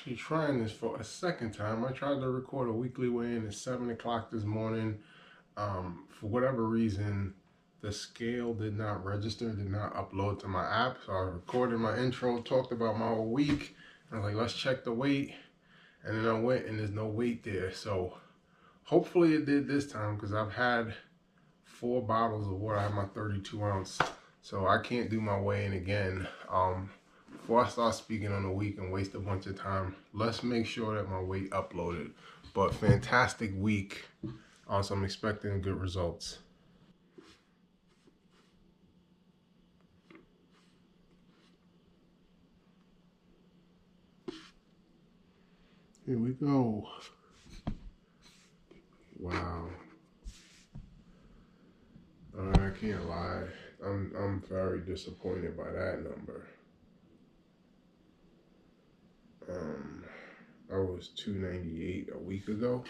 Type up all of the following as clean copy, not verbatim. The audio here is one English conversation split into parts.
actually trying this for a second time. I tried to record a weekly weigh-in at 7 o'clock this morning. For whatever reason, the scale did not register, did not upload to my app. So I recorded my intro, talked about my whole week. I was like, let's check the weight. And then I went and there's no weight there. So hopefully it did this time because I've had 4 bottles of water. I have my 32 ounce. So I can't do my weigh-in again. Before I start speaking on the week and waste a bunch of time, let's make sure that my weight uploaded. But fantastic week. So I'm expecting good results. Here we go. Wow. I can't lie. I'm very disappointed by that number. I was 298 a week ago.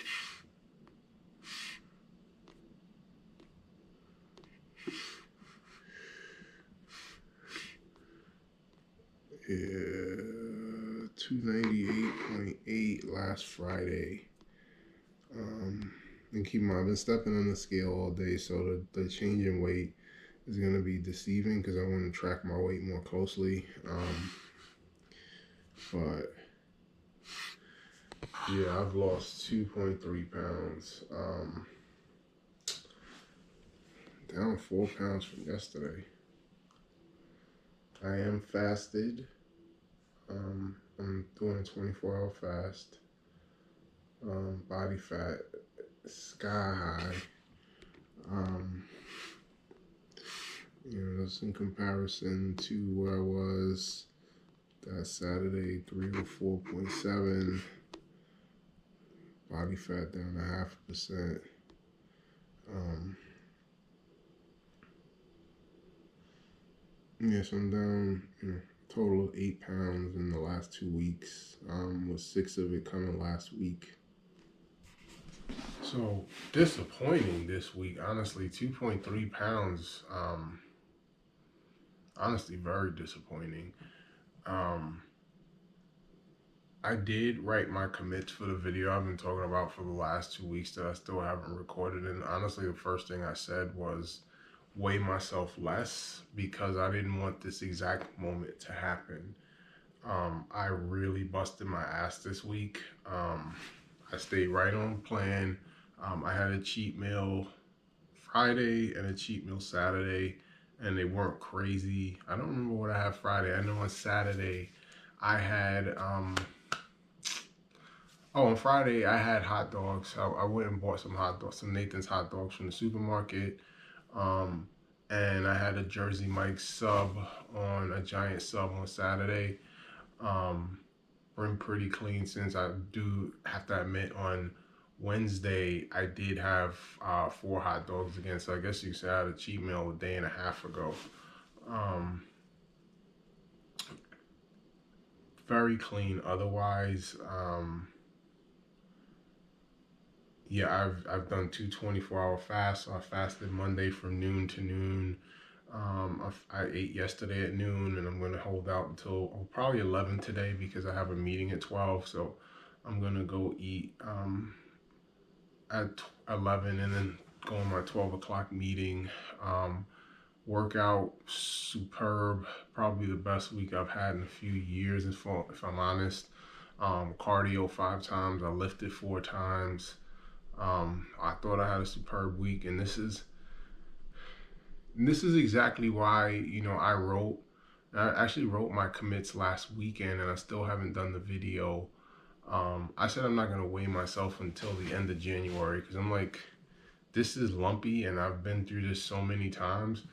Yeah, 298.8 last Friday. And keep in mind, I've been stepping on the scale all day, so the change in weight is going to be deceiving because I want to track my weight more closely. But yeah, I've lost 2.3 pounds. Down 4 pounds from yesterday. I am fasted. I'm doing a 24-hour fast. Body fat sky high. That's in comparison to where I was that Saturday, 304.7. Body fat down 0.5%. So I'm down, total of 8 pounds in the last 2 weeks, with 6 of it coming last week. So disappointing this week, honestly. 2.3 pounds, honestly, very disappointing. I did write my commits for the video I've been talking about for the last 2 weeks that I still haven't recorded. And honestly, the first thing I said was weigh myself less because I didn't want this exact moment to happen. I really busted my ass this week. I stayed right on plan. I had a cheat meal Friday and a cheat meal Saturday, and they weren't crazy. I don't remember what I had Friday. I know on Saturday I had on Friday I had hot dogs. I went and bought some hot dogs, some Nathan's hot dogs from the supermarket. And I had a Jersey Mike's sub on a giant sub on Saturday. Been pretty clean since. I do have to admit on Wednesday I did have 4 hot dogs again. So I guess you could say I had a cheat meal a day and a half ago. Very clean otherwise. Yeah, I've done 2 24-hour fasts. So I fasted Monday from noon to noon. I ate yesterday at noon, and I'm going to hold out until probably 11 today because I have a meeting at 12. So I'm going to go eat at 11 and then go on my 12 o'clock meeting. Workout superb, probably the best week I've had in a few years if I'm honest. Cardio 5 times, I lifted 4 times. I thought I had a superb week, and this is exactly why I actually wrote my commits last weekend, and I still haven't done the video. I said I'm not gonna weigh myself until the end of January because I'm like, this is lumpy, and I've been through this so many times.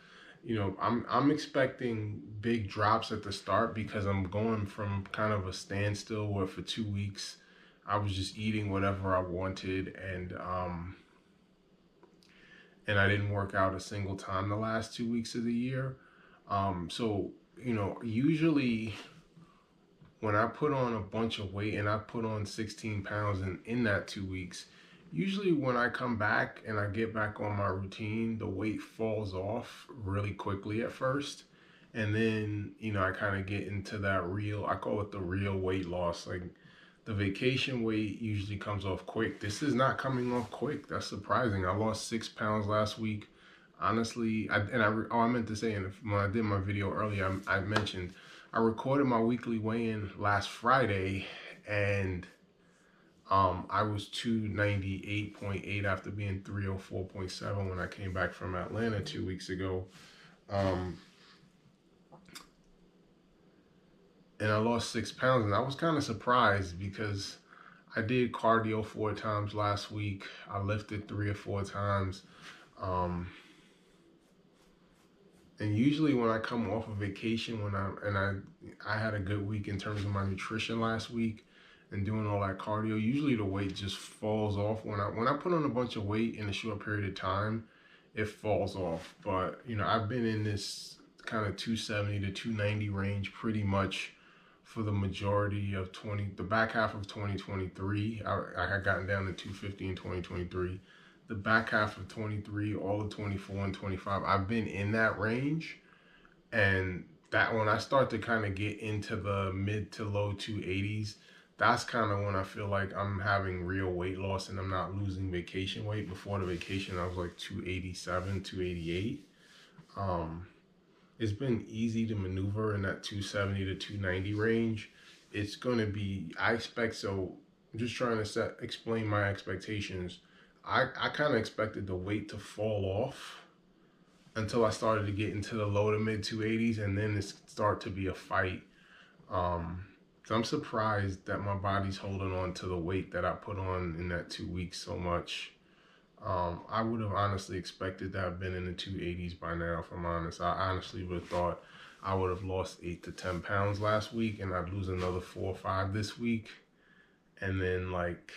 I'm expecting big drops at the start because I'm going from kind of a standstill where for 2 weeks I was just eating whatever I wanted, and I didn't work out a single time the last 2 weeks of the year. So usually when I put on a bunch of weight, and I put on 16 pounds in that 2 weeks, usually when I come back and I get back on my routine, the weight falls off really quickly at first. And then, I kind of get into that I call it the real weight loss. Like The vacation weight usually comes off quick. This is not coming off quick. That's surprising. I lost 6 pounds last week. Honestly, I meant to say, and when I did my video earlier, I mentioned I recorded my weekly weigh-in last Friday, and I was 298.8 after being 304.7 when I came back from Atlanta 2 weeks ago. And I lost 6 pounds, and I was kind of surprised because I did cardio 4 times last week. I lifted 3 or 4 times. And usually when I come off a vacation, I had a good week in terms of my nutrition last week and doing all that cardio, usually the weight just falls off. When I put on a bunch of weight in a short period of time, it falls off. But I've been in this kind of 270 to 290 range pretty much for the majority of the back half of 2023. I had gotten down to 250 in 2023. The back half of 23, all of 24 and 25, I've been in that range. And that when I start to kind of get into the mid to low 280s, that's kind of when I feel like I'm having real weight loss and I'm not losing vacation weight. Before the vacation, I was like 287, 288. It's been easy to maneuver in that 270 to 290 range. It's going to be, I expect, so I'm just trying to explain my expectations. I kind of expected the weight to fall off until I started to get into the low to mid 280s, and then it start to be a fight. So I'm surprised that my body's holding on to the weight that I put on in that 2 weeks so much. I would have honestly expected to have been in the 280s by now, if I'm honest. I honestly would have thought I would have lost 8 to 10 pounds last week, and I'd lose another 4 or 5 this week. And then, like,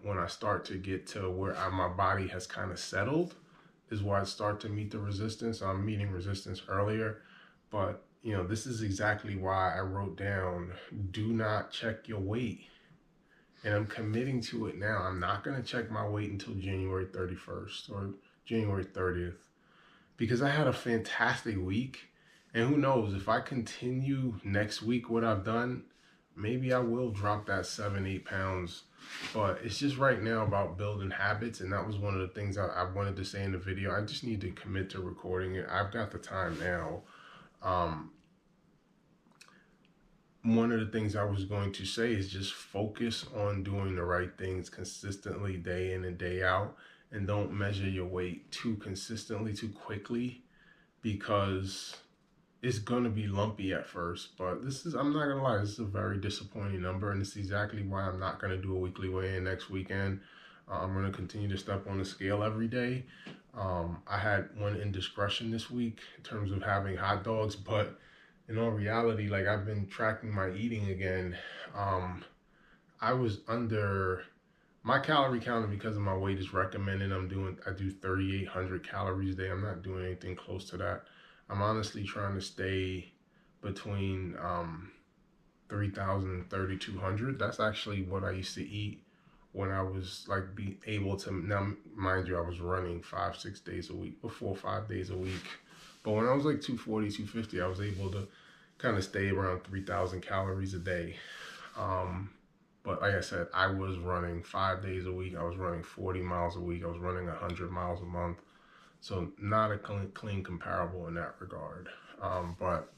when I start to get to where my body has kind of settled is where I start to meet the resistance. I'm meeting resistance earlier, but this is exactly why I wrote down, do not check your weight. And I'm committing to it now. I'm not going to check my weight until January 31st or January 30th because I had a fantastic week. And who knows, if I continue next week what I've done, maybe I will drop that 7-8 pounds. But it's just right now about building habits. And that was one of the things I wanted to say in the video. I just need to commit to recording it. I've got the time now. One of the things I was going to say is just focus on doing the right things consistently day in and day out, and don't measure your weight too consistently, too quickly, because it's going to be lumpy at first. But I'm not going to lie, this is a very disappointing number, and it's exactly why I'm not going to do a weekly weigh-in next weekend. I'm going to continue to step on the scale every day. I had one indiscretion this week in terms of having hot dogs, but in all reality, like, I've been tracking my eating again. I was under my calorie counter because of my weight is recommended. I do 3,800 calories a day. I'm not doing anything close to that. I'm honestly trying to stay between 3,000 and 3,200. That's actually what I used to eat when I was like be able to. Now, mind you, I was running 5-6 days a week, before 5 days a week. But when I was like 240, 250, I was able to kind of stay around 3,000 calories a day. But like I said, I was running 5 days a week. I was running 40 miles a week. I was running 100 miles a month. So not a clean comparable in that regard. But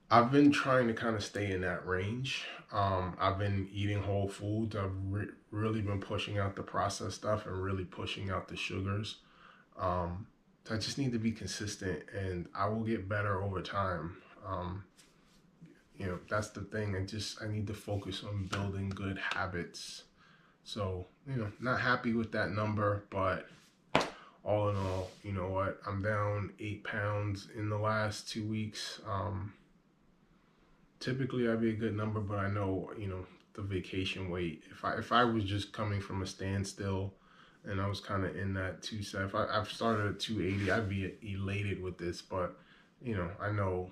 I've been trying to kind of stay in that range. I've been eating whole foods. I've really been pushing out the processed stuff and really pushing out the sugars. So I just need to be consistent, and I will get better over time. That's the thing. I need to focus on building good habits. So, not happy with that number, but all in all, you know what? I'm down 8 pounds in the last 2 weeks. Typically that'd be a good number, but I know, the vacation weight. If I was just coming from a standstill and I was kind of in that 270, if I've started at 280, I'd be elated with this. But, I know,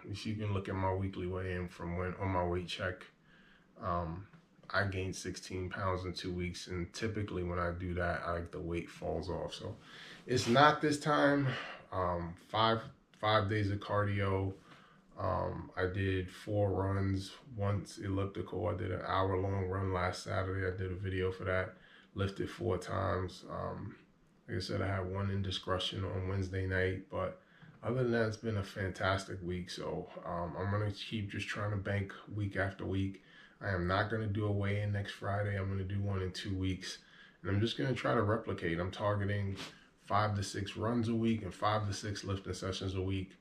if you can look at my weekly weigh-in from when on my weight check, I gained 16 pounds in 2 weeks. And typically when I do that, the weight falls off. So it's not this time. 5 days of cardio. I did 4 runs, once elliptical. I did an hour-long run last Saturday. I did a video for that. Lifted 4 times. Like I said, I had one indiscretion on Wednesday night, but other than that, it's been a fantastic week. So I'm going to keep just trying to bank week after week. I am not going to do a weigh-in next Friday. I'm going to do one in 2 weeks. And I'm just going to try to replicate. I'm targeting 5 to 6 runs a week and 5 to 6 lifting sessions a week.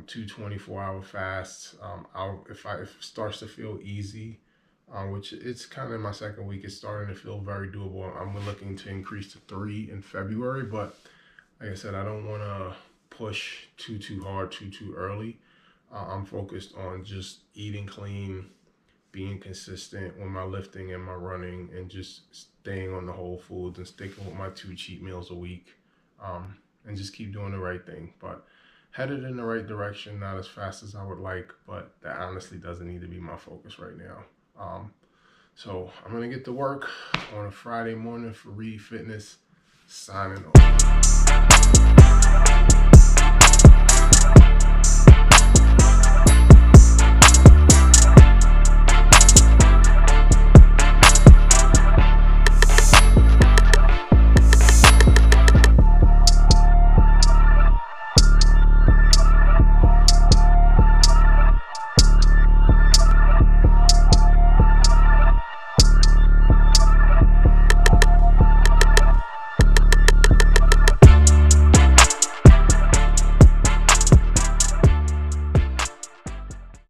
2 24-hour fasts. If it starts to feel easy, which it's kind of in my second week, it's starting to feel very doable. I'm looking to increase to 3 in February, but like I said, I don't want to push too hard, too early. I'm focused on just eating clean, being consistent with my lifting and my running, and just staying on the whole foods and sticking with my 2 cheat meals a week, and just keep doing the right thing. But headed in the right direction, not as fast as I would like, but that honestly doesn't need to be my focus right now. So I'm gonna get to work on a Friday morning for Reed Fitness. Signing off.